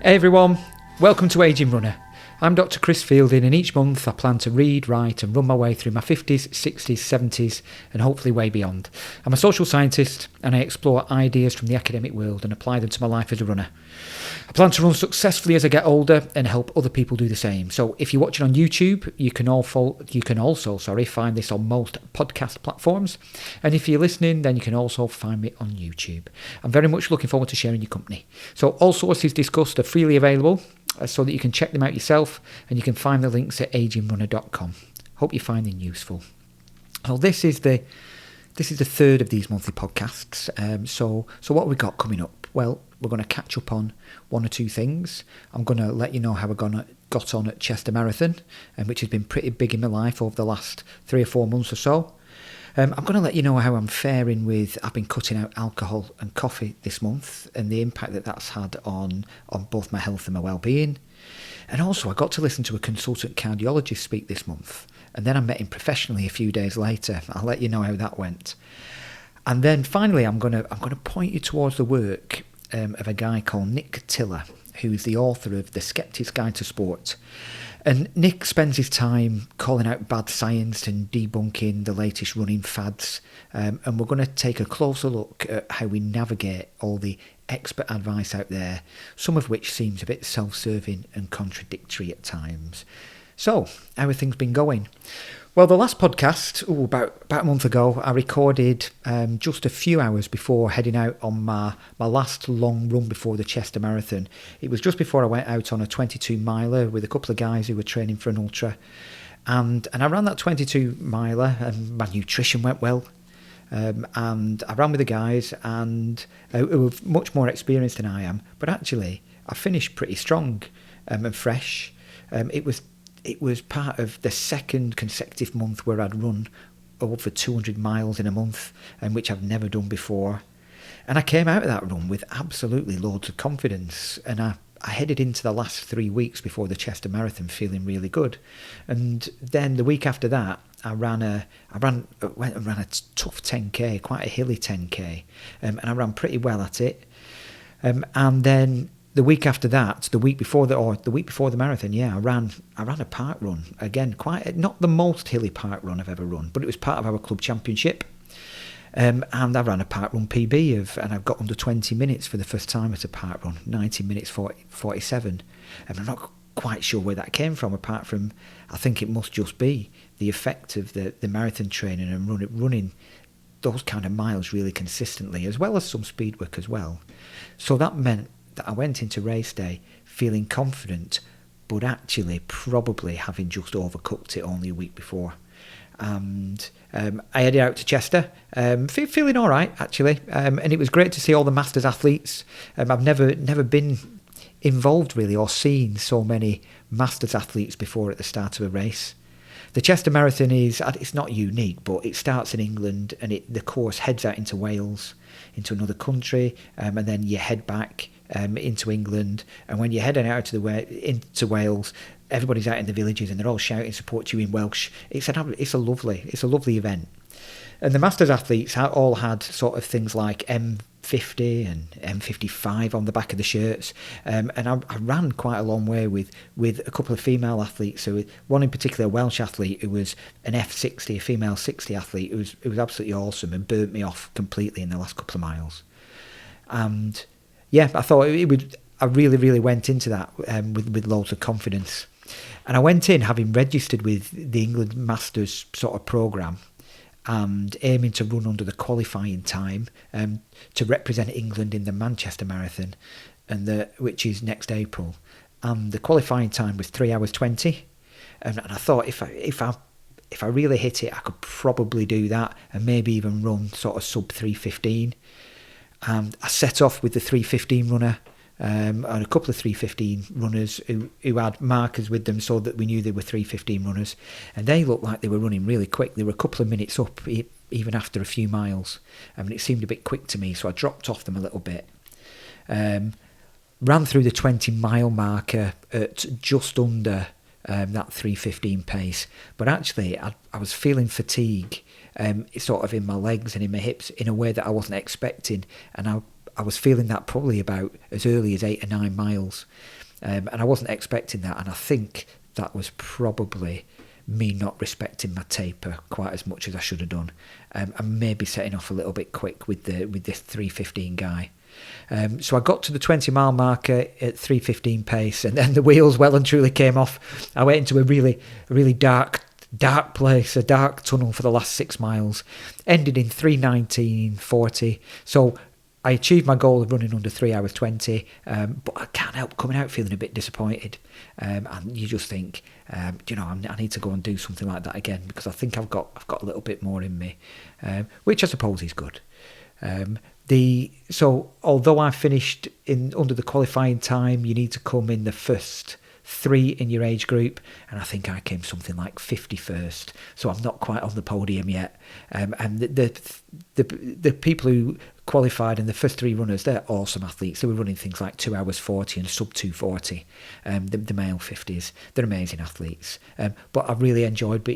Hey everyone, welcome to Aging Runner. I'm Dr. Chris Fielding, and each month I plan to read, write and run my way through my 50s, 60s, 70s and hopefully way beyond. I'm a social scientist and I explore ideas from the academic world and apply them to my life as a runner. I plan to run successfully as I get older and help other people do the same. So if you're watching on YouTube, you can also find this on most podcast platforms. And if you're listening, then you can also find me on YouTube. I'm very much looking forward to sharing your company. So all sources discussed are freely available, so that you can check them out yourself, and you can find the links at agingrunner.com. Hope you find them useful. Well, this is the third of these monthly podcasts. So what have we got coming up? Well, we're going to catch up on one or two things. I'm going to let you know how I got on at Chester Marathon, which has been pretty big in my life over the last 3 or 4 months or so. I'm going to let you know how I'm faring with, I've been cutting out alcohol and coffee this month and the impact that that's had on both my health and my well-being. And also I got to listen to a consultant cardiologist speak this month, and then I met him professionally a few days later. I'll let you know how that went. And then finally I'm going to point you towards the work of a guy called Nick Tiller, who's the author of The Skeptic's Guide to Sport. And Nick spends his time calling out bad science and debunking the latest running fads. And we're going to take a closer look at how we navigate all the expert advice out there, some of which seems a bit self-serving and contradictory at times. So, how have things been going? Well, the last podcast, about a month ago, I recorded just a few hours before heading out on my last long run before the Chester Marathon. It was just before I went out on a 22-miler with a couple of guys who were training for an ultra. And I ran that 22-miler and my nutrition went well. And I ran with the guys and who were much more experienced than I am. But actually, I finished pretty strong and fresh. It was part of the second consecutive month where I'd run over 200 miles in a month, which I've never done before. And I came out of that run with absolutely loads of confidence. And I headed into the last 3 weeks before the Chester Marathon feeling really good. And then the week after that, I went and ran a tough 10K, quite a hilly 10K. And I ran pretty well at it. And then the week after that, the week before the marathon, I ran a park run again. Not the most hilly park run I've ever run, but it was part of our club championship. And I ran a park run PB and I've got under 20 minutes for the first time at a park run, 19 minutes 47. And I'm not quite sure where that came from, apart from I think it must just be the effect of the marathon training and running those kind of miles really consistently, as well as some speed work as well. So that meant that I went into race day feeling confident, but actually probably having just overcooked it only a week before. And I headed out to Chester, feeling all right actually, and it was great to see all the Masters athletes. I've never been involved really or seen so many Masters athletes before at the start of a race. The Chester Marathon it's not unique, but it starts in England and the course heads out into Wales, into another country, and then you head back into England. And when you're heading out into Wales, everybody's out in the villages and they're all shouting support to you in Welsh. It's a lovely event. And the Masters athletes all had sort of things like M50 and M55 on the back of the shirts. And I ran quite a long way with a couple of female athletes. So one in particular, a Welsh athlete who was an F60, a female 60 athlete, who was absolutely awesome and burnt me off completely in the last couple of miles. And yeah, I thought I really, really went into that with loads of confidence. And I went in having registered with the England Masters sort of programme and aiming to run under the qualifying time to represent England in the Manchester Marathon, which is next April. And the qualifying time was 3 hours 20. And I thought if I really hit it, I could probably do that and maybe even run sort of sub 3:15. And I set off with the 3:15 runner and a couple of 3:15 runners who had markers with them so that we knew they were 3:15 runners. And they looked like they were running really quick. They were a couple of minutes up even after a few miles. It seemed a bit quick to me, so I dropped off them a little bit. Ran through the 20-mile marker at just under that 3:15 pace. But actually, I was feeling fatigue sort of in my legs and in my hips in a way that I wasn't expecting. And I was feeling that probably about as early as 8 or 9 miles. And I wasn't expecting that. And I think that was probably me not respecting my taper quite as much as I should have done. And maybe setting off a little bit quick with this 3:15 guy. So I got to the 20-mile marker at 3:15 pace, and then the wheels well and truly came off. I went into a really dark place, a dark tunnel for the last 6 miles. Ended in 3:19:40. So I achieved my goal of running under 3 hours 20, but I can't help coming out feeling a bit disappointed. And you just think, I need to go and do something like that again, because I think I've got a little bit more in me, which I suppose is good. So although I finished under the qualifying time, you need to come in the first 3 in your age group, and I think I came something like 51st, so I'm not quite on the podium yet. And the people who qualified in the first 3 runners, they're awesome athletes. They were running things like 2 hours 40 and sub 2:40. The male 50s, they're amazing athletes. But I really enjoyed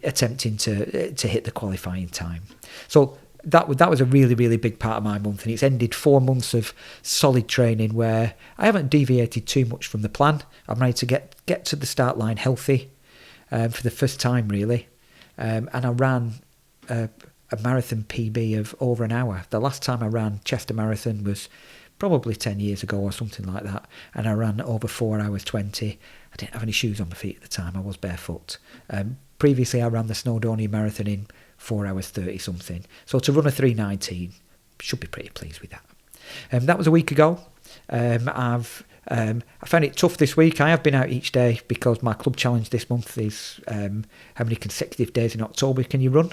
attempting to hit the qualifying time. So that was a really, really big part of my month, and it's ended 4 months of solid training where I haven't deviated too much from the plan. I'm ready to get to the start line healthy for the first time, really. And I ran a marathon PB of over an hour. The last time I ran Chester Marathon was probably 10 years ago or something like that, and I ran over 4 hours 20. I didn't have any shoes on my feet at the time. I was barefoot. Previously, I ran the Snowdonia Marathon in 4 hours 30 something. So to run a 3:19, should be pretty pleased with that. That was a week ago. I found it tough this week. I have been out each day because my club challenge this month is how many consecutive days in October can you run?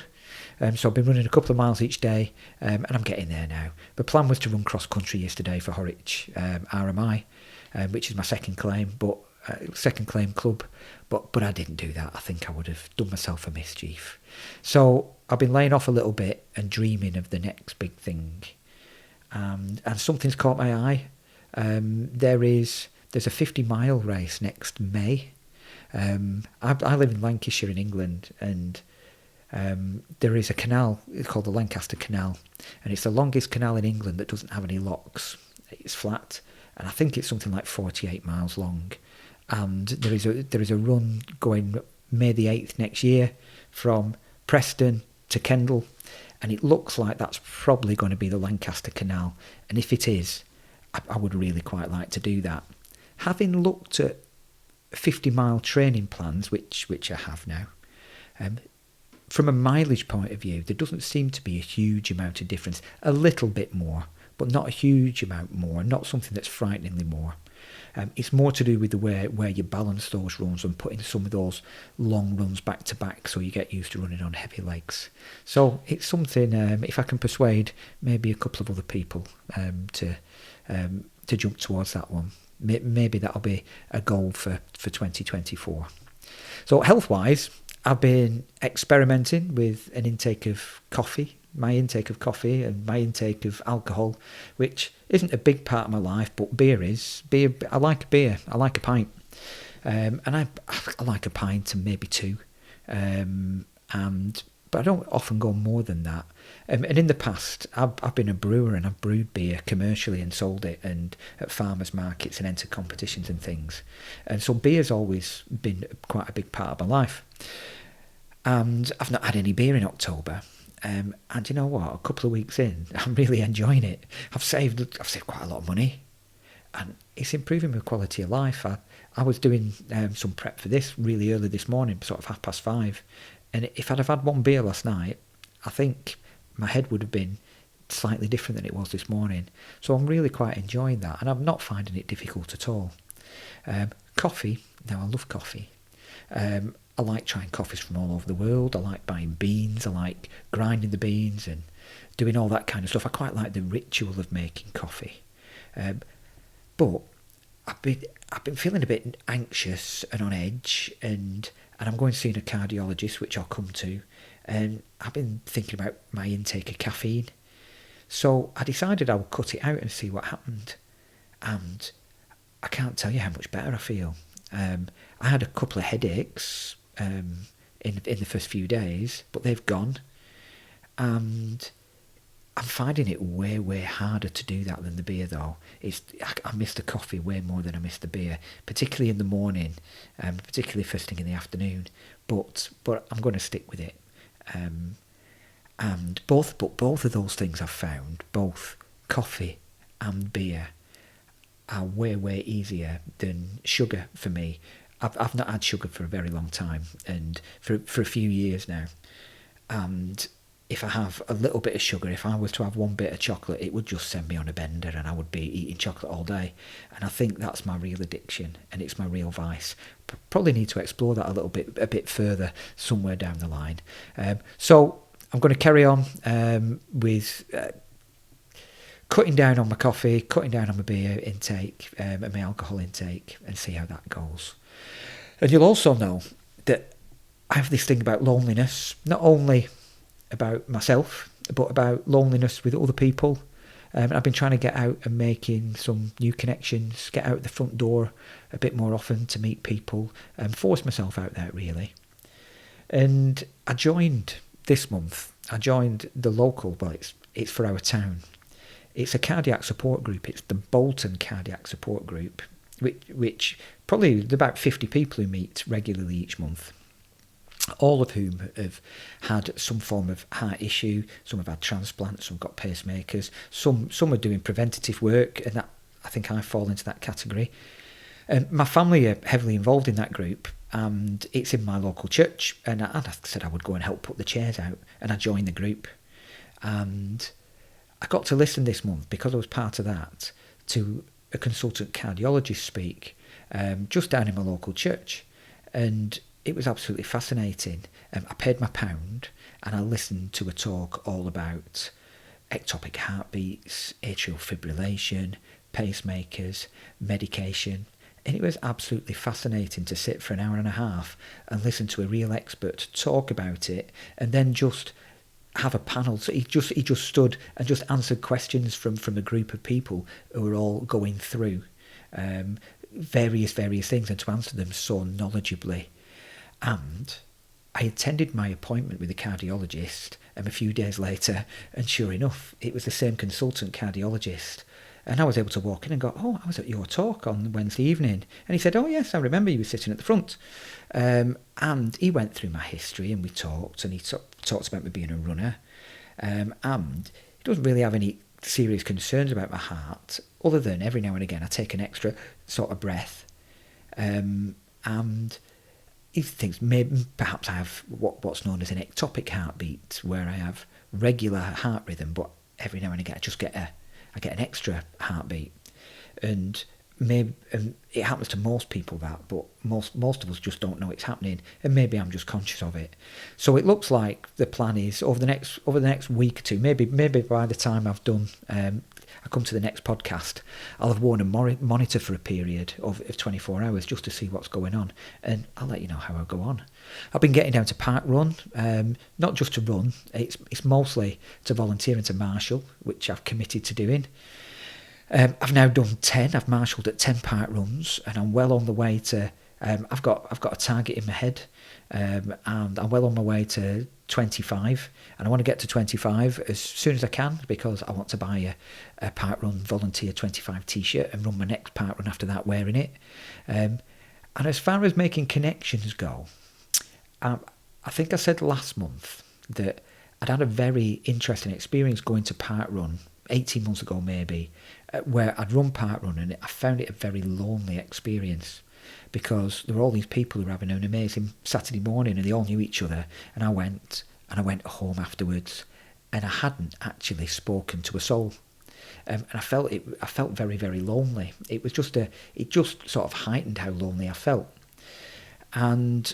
So I've been running a couple of miles each day, and I'm getting there now. The plan was to run cross country yesterday for Horwich RMI, which is my second claim club, but I didn't do that. I think I would have done myself a mischief. So I've been laying off a little bit and dreaming of the next big thing, and something's caught my eye. There's a 50-mile race next May. I live in Lancashire in England, and there is a canal called the Lancaster Canal, and it's the longest canal in England that doesn't have any locks. It's flat, and I think it's something like 48 miles long. And there is a run going May the 8th next year from Preston to Kendal, and it looks like that's probably going to be the Lancaster Canal. And if it is, I would really quite like to do that. Having looked at 50-mile training plans, which I have now, from a mileage point of view, there doesn't seem to be a huge amount of difference. A little bit more, but not a huge amount more, not something that's frighteningly more. It's more to do with the way where you balance those runs and putting some of those long runs back to back, so you get used to running on heavy legs. So it's something, if I can persuade maybe a couple of other people to jump towards that one, maybe that'll be a goal for 2024. So health-wise, I've been experimenting with an intake of coffee, my intake of coffee and my intake of alcohol, which isn't a big part of my life, but beer is. I like beer. I like a pint. And I like a pint and maybe 2. But I don't often go more than that. And in the past, I've been a brewer, and I've brewed beer commercially and sold it and at farmers markets and entered competitions and things. And so beer's always been quite a big part of my life. And I've not had any beer in October. And you know what? A couple of weeks in, I'm really enjoying it. I've saved quite a lot of money, and it's improving my quality of life. I was doing some prep for this really early this morning, sort of 5:30, and if I'd have had one beer last night, I think my head would have been slightly different than it was this morning. So I'm really quite enjoying that, and I'm not finding it difficult at all. Coffee, now I love coffee. I like trying coffees from all over the world. I like buying beans. I like grinding the beans and doing all that kind of stuff. I quite like the ritual of making coffee. But I've been feeling a bit anxious and on edge, and I'm going to see a cardiologist, which I'll come to. And I've been thinking about my intake of caffeine. So I decided I would cut it out and see what happened. And I can't tell you how much better I feel. I had a couple of headaches in the first few days, but they've gone. And I'm finding it way harder to do that than the beer, though. I miss the coffee way more than I miss the beer, particularly in the morning, particularly first thing in the afternoon. But I'm going to stick with it. And both of those things I've found, both coffee and beer, are way easier than sugar for me. I've not had sugar for a very long time, and for a few years now. And if I have a little bit of sugar, if I was to have one bit of chocolate, it would just send me on a bender and I would be eating chocolate all day. And I think that's my real addiction and it's my real vice. Probably need to explore that a bit further somewhere down the line. So I'm going to carry on with cutting down on my coffee, cutting down on my beer intake and my alcohol intake, and see how that goes. And you'll also know that I have this thing about loneliness, not only about myself, but about loneliness with other people. I've been trying to get out and making some new connections, get out the front door a bit more often to meet people, and force myself out there, really. And I joined this month, the local, well, it's for our town. It's a cardiac support group. It's the Bolton Cardiac Support Group, which probably about 50 people who meet regularly each month, all of whom have had some form of heart issue. Some have had transplants, some have got pacemakers, some are doing preventative work, and that, I think I fall into that category. My family are heavily involved in that group, and it's in my local church, and I said I would go and help put the chairs out, and I joined the group. And I got to listen this month, because I was part of that, to a consultant cardiologist speak just down in my local church, and it was absolutely fascinating. I paid my £1 and I listened to a talk all about ectopic heartbeats, atrial fibrillation, pacemakers, medication, and it was absolutely fascinating to sit for an hour and a half and listen to a real expert talk about it, and then just have a panel. So he just stood and just answered questions from a group of people who were all going through various things, and to answer them so knowledgeably. And I attended my appointment with the cardiologist a few days later, and sure enough, it was the same consultant cardiologist. And I was able to walk in and go, "Oh, I was at your talk on Wednesday evening." And he said, "Oh yes, I remember you were sitting at the front." And he went through my history, and we talked, and he talked about me being a runner. And he doesn't really have any serious concerns about my heart, other than every now and again I take an extra sort of breath. And he thinks maybe perhaps I have what's known as an ectopic heartbeat, where I have regular heart rhythm, but every now and again I get an extra heartbeat. And maybe it happens to most people that, but most of us just don't know it's happening, and maybe I'm just conscious of it. So it looks like the plan is over the next week or two, maybe by the time I've done I come to the next podcast, I'll have worn a monitor for a period of 24 hours just to see what's going on, and I'll let you know how I go on. I've been getting down to Parkrun, not just to run, it's mostly to volunteer and to marshal, which I've committed to doing. I've now done 10, I've marshalled at 10 Parkruns, and I'm well on the way to, I've got a target in my head, and I'm well on my way to 25, and I want to get to 25 as soon as I can, because I want to buy a Parkrun Volunteer 25 t-shirt and run my next Parkrun after that wearing it. And as far as making connections go, I think I said last month that I'd had a very interesting experience going to Parkrun 18 months ago maybe, where I'd run Parkrun, and I found it a very lonely experience, because there were all these people who were having an amazing Saturday morning, and they all knew each other, and I went home afterwards, and I hadn't actually spoken to a soul, and I felt very, very lonely. It just sort of heightened how lonely I felt. And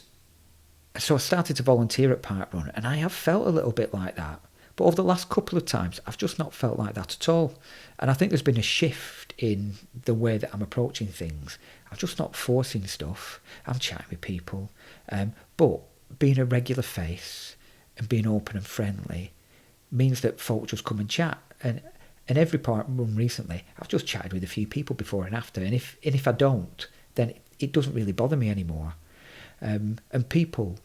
so I started to volunteer at Parkrun, and I have felt a little bit like that. But over the last couple of times, I've just not felt like that at all. And I think there's been a shift in the way that I'm approaching things. I'm just not forcing stuff. I'm chatting with people. But being a regular face and being open and friendly means that folk just come and chat. And every Parkrun recently, I've just chatted with a few people before and after. And if I don't, then it doesn't really bother me anymore. And people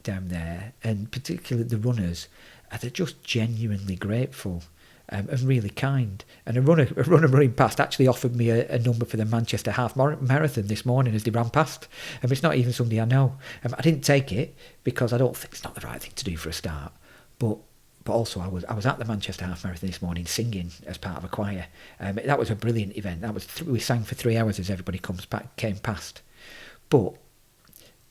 down there, and particularly the runners, and they're just genuinely grateful. And really kind. And a runner running past actually offered me a number for the Manchester Half Marathon this morning as they ran past. It's not even somebody I know. I didn't take it because I don't think it's not the right thing to do for a start. But also I was at the Manchester Half Marathon this morning singing as part of a choir. That was a brilliant event. We sang for 3 hours as everybody came past. But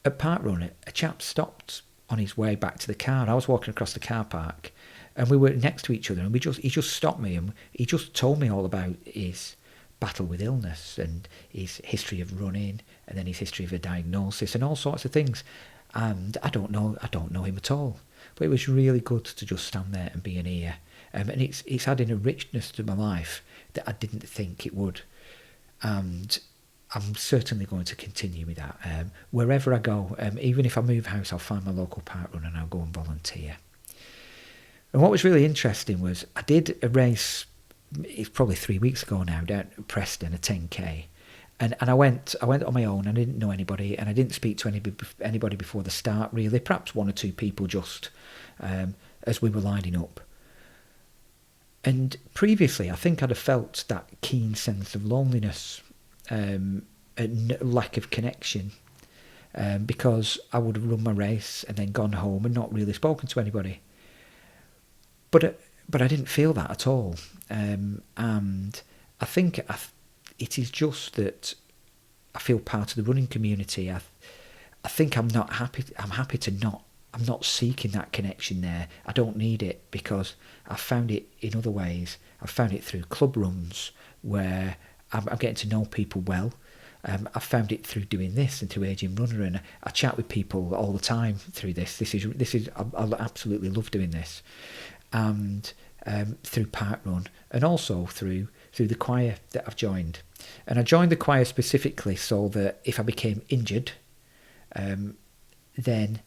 at Parkrun, a chap stopped on his way back to the car. I was walking across the car park, and we were next to each other, and he just stopped me, and he just told me all about his battle with illness and his history of running, and then his history of a diagnosis and all sorts of things. And I don't know him at all, but it was really good to just stand there and be an ear. And it's adding a richness to my life that I didn't think it would. And I'm certainly going to continue with that. Wherever I go, even if I move house, I'll find my local parkrun and I'll go and volunteer. And what was really interesting was I did a race, it's probably 3 weeks ago now, down at Preston, a 10k. And I went on my own. I didn't know anybody, and I didn't speak to anybody before the start, really. Perhaps one or two people just as we were lining up. And previously, I think I'd have felt that keen sense of loneliness, and lack of connection, because I would have run my race and then gone home and not really spoken to anybody. But I didn't feel that at all, and I think it is just that I feel part of the running community. I think I'm not happy. I'm happy to not. I'm not seeking that connection there. I don't need it because I've found it in other ways. I've found it through club runs where I'm getting to know people well. I've found it through doing this and through Aging Runner, and I chat with people all the time through this. This is I absolutely love doing this. And through Parkrun, and also through the choir that I've joined. And I joined the choir specifically so that if I became injured, then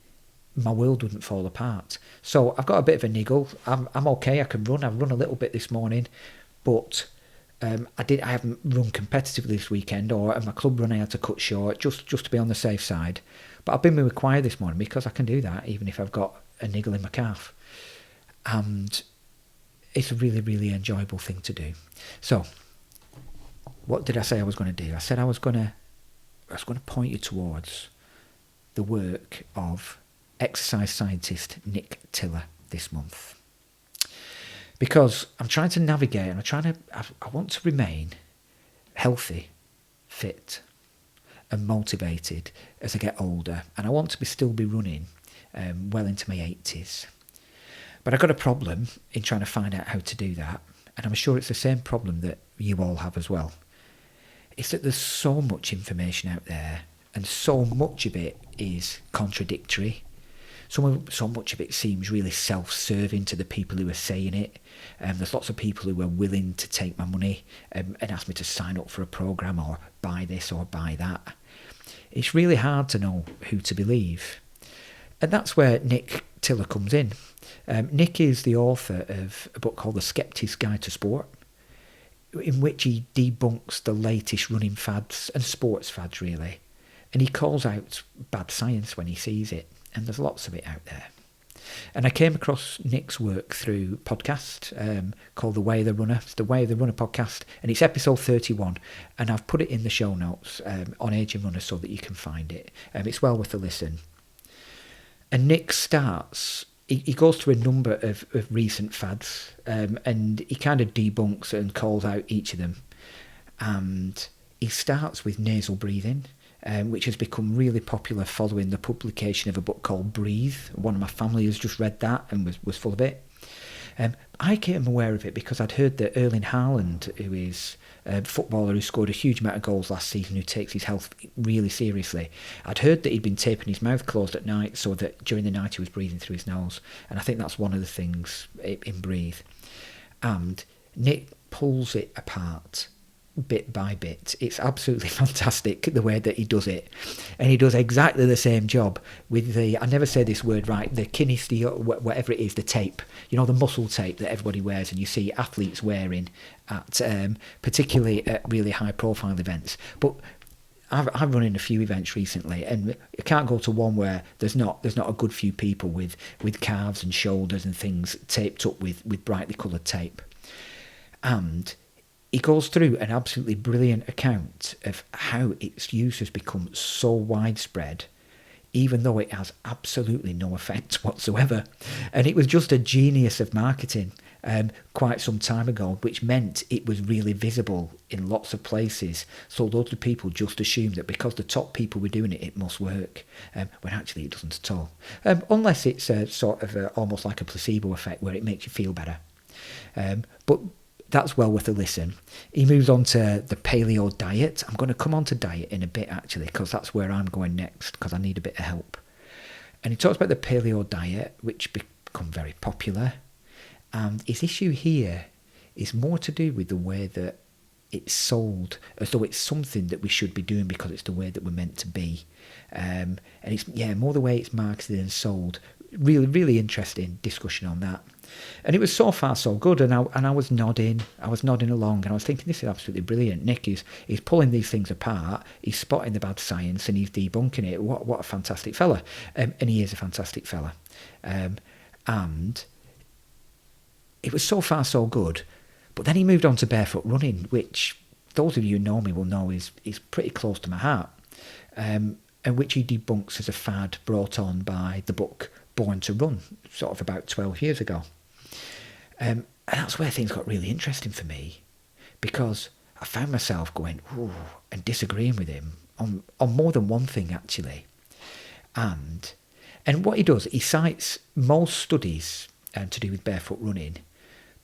my world wouldn't fall apart. So I've got a bit of a niggle. I'm okay. I can run. I've run a little bit this morning, but I haven't run competitively this weekend, or at my club run I had to cut short just to be on the safe side. But I've been with the choir this morning because I can do that even if I've got a niggle in my calf. And it's a really, really enjoyable thing to do. So, what did I say I was going to do? I said I was going to point you towards the work of exercise scientist Nick Tiller this month, because I'm trying to navigate, and I want to remain healthy, fit, and motivated as I get older, and I want to still be running well into my 80s. But I've got a problem in trying to find out how to do that, and I'm sure it's the same problem that you all have as well. It's that there's so much information out there, and so much of it is contradictory. So much of it seems really self-serving to the people who are saying it. There's lots of people who are willing to take my money and ask me to sign up for a programme or buy this or buy that. It's really hard to know who to believe. And that's where Nick Tiller comes in. Nick is the author of a book called The Skeptic's Guide to Sport, in which he debunks the latest running fads and sports fads, really. And he calls out bad science when he sees it, and there's lots of it out there. And I came across Nick's work through a podcast called The Way of the Runner. It's The Way of the Runner podcast, and it's episode 31, and I've put it in the show notes on Aging Runner so that you can find it. It's well worth a listen. And Nick starts, he goes through a number of recent fads, and he kind of debunks and calls out each of them. And he starts with nasal breathing, which has become really popular following the publication of a book called Breathe. One of my family has just read that and was full of it. I came aware of it because I'd heard that Erling Haaland, who is a footballer who scored a huge amount of goals last season, who takes his health really seriously, I'd heard that he'd been taping his mouth closed at night so that during the night he was breathing through his nose. And I think that's one of the things in Breathe. And Nick pulls it apart bit by bit. It's absolutely fantastic the way that he does it, and he does exactly the same job with the, I never say this word right, the kinesteo, whatever it is, the tape, you know, the muscle tape that everybody wears and you see athletes wearing at particularly at really high profile events. But I've run in a few events recently, and I can't go to one where there's not a good few people with calves and shoulders and things taped up with brightly coloured tape. And he goes through an absolutely brilliant account of how its use has become so widespread, even though it has absolutely no effect whatsoever. And it was just a genius of marketing quite some time ago, which meant it was really visible in lots of places. So loads of people just assumed that because the top people were doing it, it must work, when actually it doesn't at all. Unless it's almost like a placebo effect where it makes you feel better. But that's well worth a listen. He moves on to the paleo diet. I'm going to come on to diet in a bit, actually, because that's where I'm going next, because I need a bit of help. And he talks about the paleo diet, which become very popular. And his issue here is more to do with the way that it's sold, as though it's something that we should be doing because it's the way that we're meant to be. And it's more the way it's marketed and sold. Really, really interesting discussion on that. And it was so far so good, and I was nodding along, and I was thinking, this is absolutely brilliant. Nick is pulling these things apart, he's spotting the bad science, and he's debunking it. What a fantastic fella. And he is a fantastic fella. And it was so far so good. But then he moved on to barefoot running, which those of you who know me will know is pretty close to my heart, and which he debunks as a fad brought on by the book Born to Run, sort of about 12 years ago. And that's where things got really interesting for me, because I found myself going, ooh, and disagreeing with him on more than one thing, actually. And what he does, he cites most studies to do with barefoot running,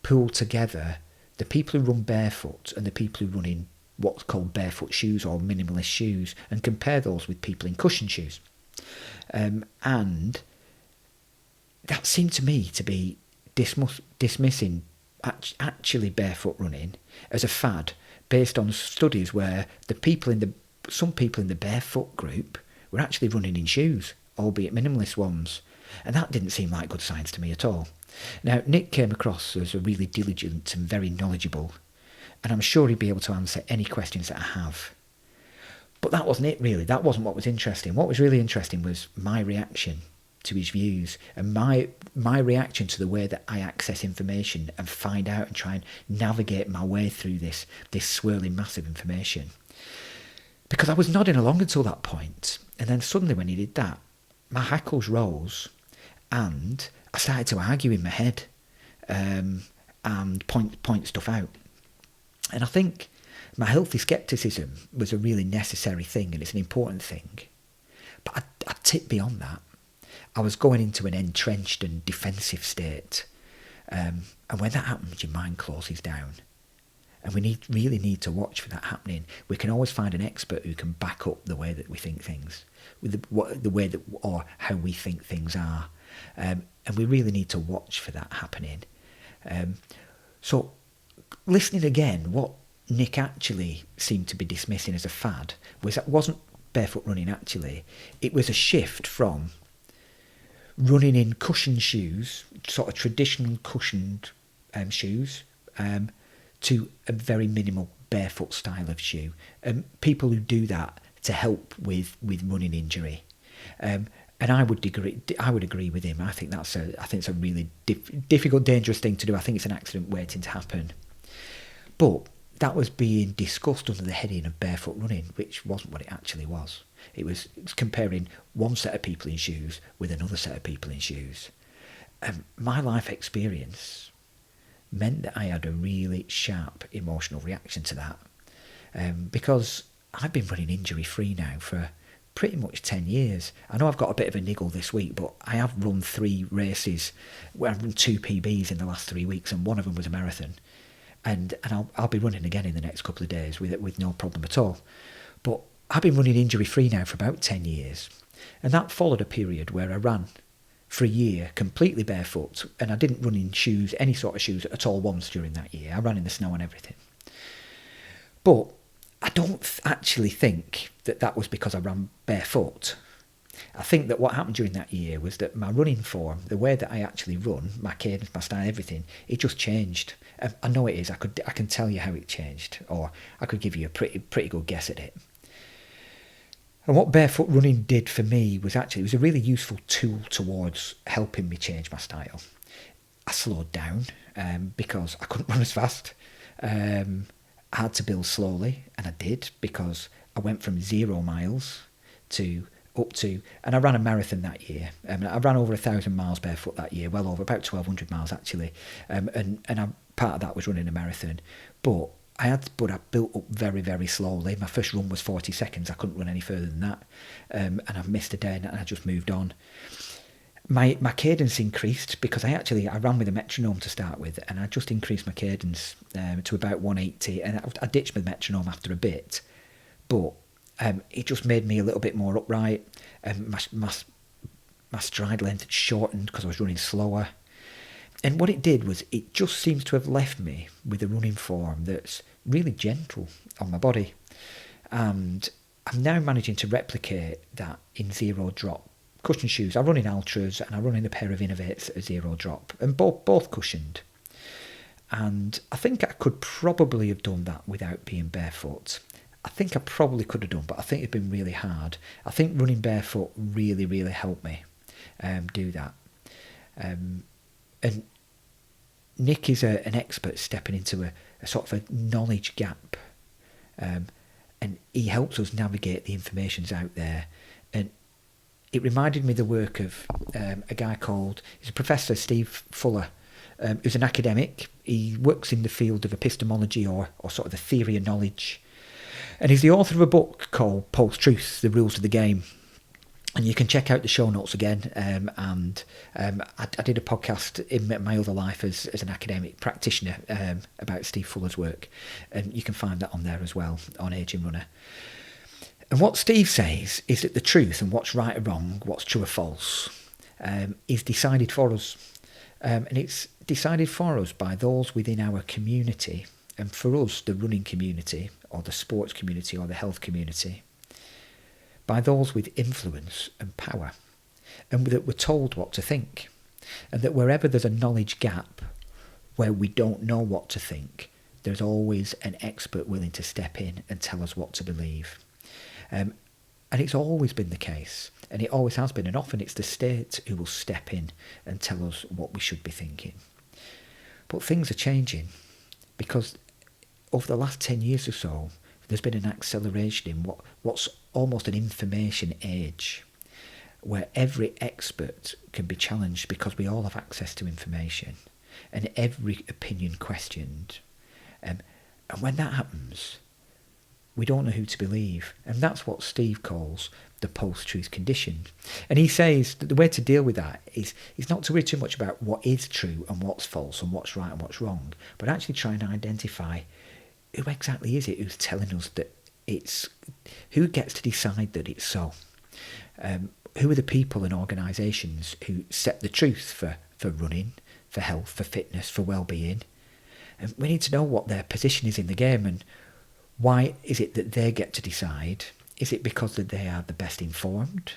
pool together the people who run barefoot and the people who run in what's called barefoot shoes or minimalist shoes, and compare those with people in cushion shoes. And that seemed to me to be dismissing actually barefoot running as a fad based on studies where some people in the barefoot group were actually running in shoes, albeit minimalist ones. And that didn't seem like good science to me at all. Now, Nick came across as a really diligent and very knowledgeable, and I'm sure he'd be able to answer any questions that I have. But that wasn't it, really. That wasn't what was interesting. What was really interesting was my reaction to his views, and my reaction to the way that I access information and find out and try and navigate my way through this swirling mass of information. Because I was nodding along until that point, and then suddenly when he did that, my hackles rose, and I started to argue in my head, and point stuff out. And I think my healthy scepticism was a really necessary thing, and it's an important thing. But I tipped beyond that. I was going into an entrenched and defensive state. And when that happens, your mind closes down. And we really need to watch for that happening. We can always find an expert who can back up the way that we think things, with the way that, or how we think things are. And we really need to watch for that happening. So listening again, what Nick actually seemed to be dismissing as a fad wasn't barefoot running actually. It was a shift from running in cushioned shoes, sort of traditional cushioned shoes, to a very minimal barefoot style of shoe. People who do that to help with running injury. And I would agree with him. I think it's a really difficult, dangerous thing to do. I think it's an accident waiting to happen. But that was being discussed under the heading of barefoot running, which wasn't what it actually was. It was comparing one set of people in shoes with another set of people in shoes. My life experience meant that I had a really sharp emotional reaction to that, because I've been running injury-free now for pretty much 10 years. I know I've got a bit of a niggle this week, but I have run 3 races where I've run 2 PBs in the last 3 weeks, and one of them was a marathon. And I'll be running again in the next couple of days with no problem at all. But I've been running injury-free now for about 10 years. And that followed a period where I ran for a year completely barefoot, and I didn't run in shoes, any sort of shoes at all once during that year. I ran in the snow and everything. But I don't actually think that was because I ran barefoot. I think that what happened during that year was that my running form, the way that I actually run, my cadence, my style, everything, it just changed. I know it is. I can tell you how it changed, or I could give you a pretty good guess at it. And what barefoot running did for me was it was a really useful tool towards helping me change my style. I slowed down because I couldn't run as fast. I had to build slowly, and I did, because I went from 0 miles to up to, and I ran a marathon that year. I ran over 1,000 miles barefoot that year, well over, about 1,200 miles actually. Part of that was running a marathon. But I built up very, very slowly. My first run was 40 seconds. I couldn't run any further than that. And I missed a day, and I just moved on. My cadence increased because I ran with a metronome to start with, and I just increased my cadence to about 180, and I ditched my metronome after a bit. But it just made me a little bit more upright. My stride length had shortened because I was running slower. And what it did was it just seems to have left me with a running form that's really gentle on my body. And I'm now managing to replicate that in 0 drop cushion shoes. I run in Ultras, and I run in a pair of Innovates at 0 drop, and both cushioned. And I think I could probably have done that without being barefoot. I think I probably could have done, but I think it'd been really hard. I think running barefoot really, really helped me do that. And Nick is an expert stepping into a sort of a knowledge gap, and he helps us navigate the information's out there. And it reminded me of the work of a guy he's a professor, Steve Fuller, who's an academic. He works in the field of epistemology or sort of the theory of knowledge. And he's the author of a book called Post-Truth, The Rules of the Game. And you can check out the show notes again. I did a podcast in my other life as an academic practitioner about Steve Fuller's work. And you can find that on there as well, on Aging Runner. And what Steve says is that the truth and what's right or wrong, what's true or false, is decided for us. And it's decided for us by those within our community. And for us, the running community, or the sports community, or the health community, by those with influence and power, and that we're told what to think, and that wherever there's a knowledge gap where we don't know what to think, there's always an expert willing to step in and tell us what to believe. And it's always been the case, and it always has been, and often it's the state who will step in and tell us what we should be thinking. But things are changing, because over the last 10 years or so, there's been an acceleration in what's almost an information age, where every expert can be challenged because we all have access to information, and every opinion questioned. And when that happens, we don't know who to believe. And that's what Steve calls the post-truth condition. And he says that the way to deal with that is not to worry too much about what is true and what's false and what's right and what's wrong, but actually try and identify who exactly is it who's telling us that it's, who gets to decide that it's so. Who are the people and organisations who set the truth for running, for health, for fitness, for well-being? And we need to know what their position is in the game, and why is it that they get to decide? Is it because that they are the best informed?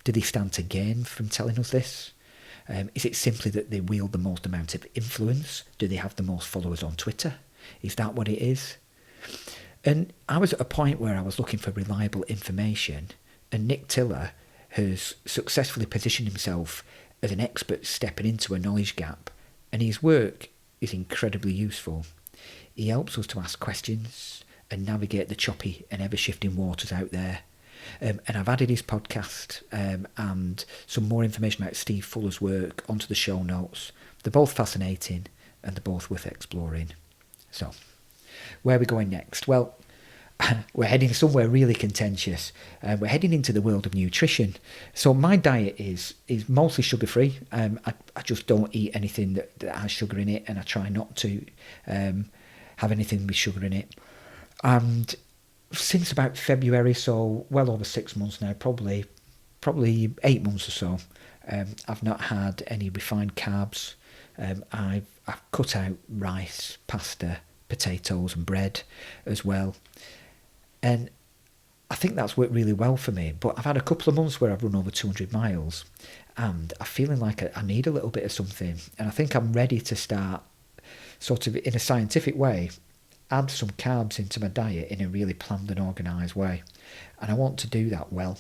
Do they stand to gain from telling us this? Is it simply that they wield the most amount of influence? Do they have the most followers on Twitter? Is that what it is? And I was at a point where I was looking for reliable information, and Nick Tiller has successfully positioned himself as an expert stepping into a knowledge gap, and his work is incredibly useful. He helps us to ask questions and navigate the choppy and ever-shifting waters out there. And I've added his podcast and some more information about Steve Fuller's work onto the show notes. They're both fascinating, and they're both worth exploring. So, where are we going next? Well, we're heading somewhere really contentious. We're heading into the world of nutrition. So my diet is mostly sugar-free. I just don't eat anything that has sugar in it, and I try not to have anything with sugar in it. And since about February, so well over 6 months now, probably 8 months or so, I've not had any refined carbs. I've cut out rice, pasta, potatoes and bread as well. And I think that's worked really well for me. But I've had a couple of months where I've run over 200 miles, and I'm feeling like I need a little bit of something. And I think I'm ready to start, sort of in a scientific way, add some carbs into my diet in a really planned and organised way. And I want to do that well.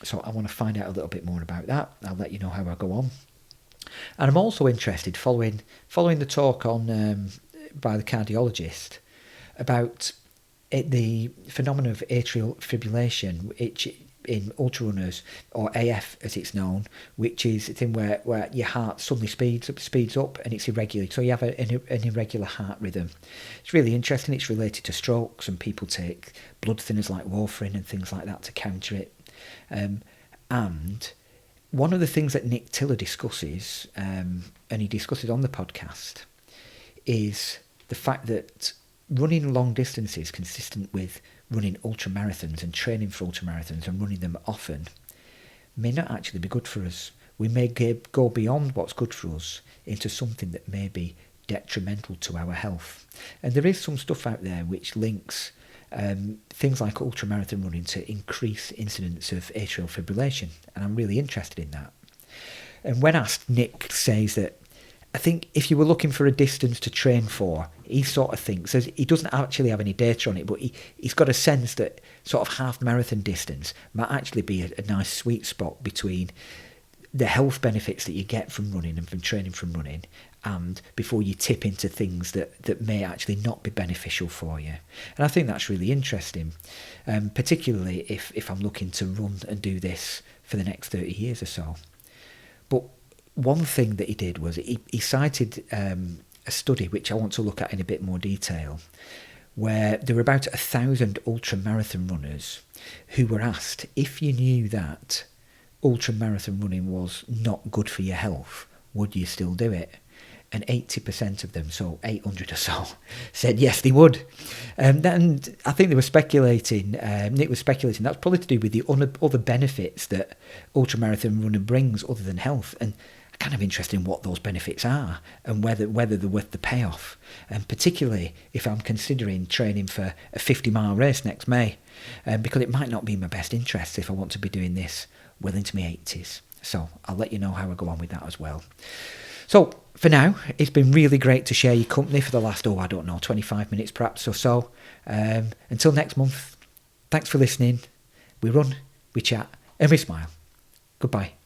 So I want to find out a little bit more about that. I'll let you know how I go on. And I'm also interested, following the talk on by the cardiologist about the phenomenon of atrial fibrillation, which in ultra runners, or AF as it's known, which is a thing where your heart suddenly speeds up and it's irregular. So you have an irregular heart rhythm. It's really interesting. It's related to strokes, and people take blood thinners like warfarin and things like that to counter it. And one of the things that Nick Tiller discusses, and he discusses on the podcast, is the fact that running long distances consistent with running ultra marathons and training for ultra marathons and running them often may not actually be good for us. We may go beyond what's good for us into something that may be detrimental to our health. And there is some stuff out there which links things like ultramarathon running to increase incidence of atrial fibrillation, and I'm really interested in that. And when asked, Nick says that I think if you were looking for a distance to train for, he sort of thinks, says he doesn't actually have any data on it, but he's got a sense that sort of half marathon distance might actually be a nice sweet spot between the health benefits that you get from running and from training from running, and before you tip into things that may actually not be beneficial for you. And I think that's really interesting, particularly if I'm looking to run and do this for the next 30 years or so. But one thing that he did was he cited a study which I want to look at in a bit more detail, where there were about 1,000 ultra-marathon runners who were asked, if you knew that ultra-marathon running was not good for your health, would you still do it? And 80% of them, so 800 or so, said yes, they would. And I think they were speculating, Nick was speculating, that's probably to do with the other benefits that ultramarathon running brings other than health. And I'm kind of interested in what those benefits are and whether they're worth the payoff. And particularly if I'm considering training for a 50-mile race next May, because it might not be in my best interest if I want to be doing this well into my 80s. So I'll let you know how I go on with that as well. So for now, it's been really great to share your company for the last, 25 minutes perhaps or so. Until next month, thanks for listening. We run, we chat, and we smile. Goodbye.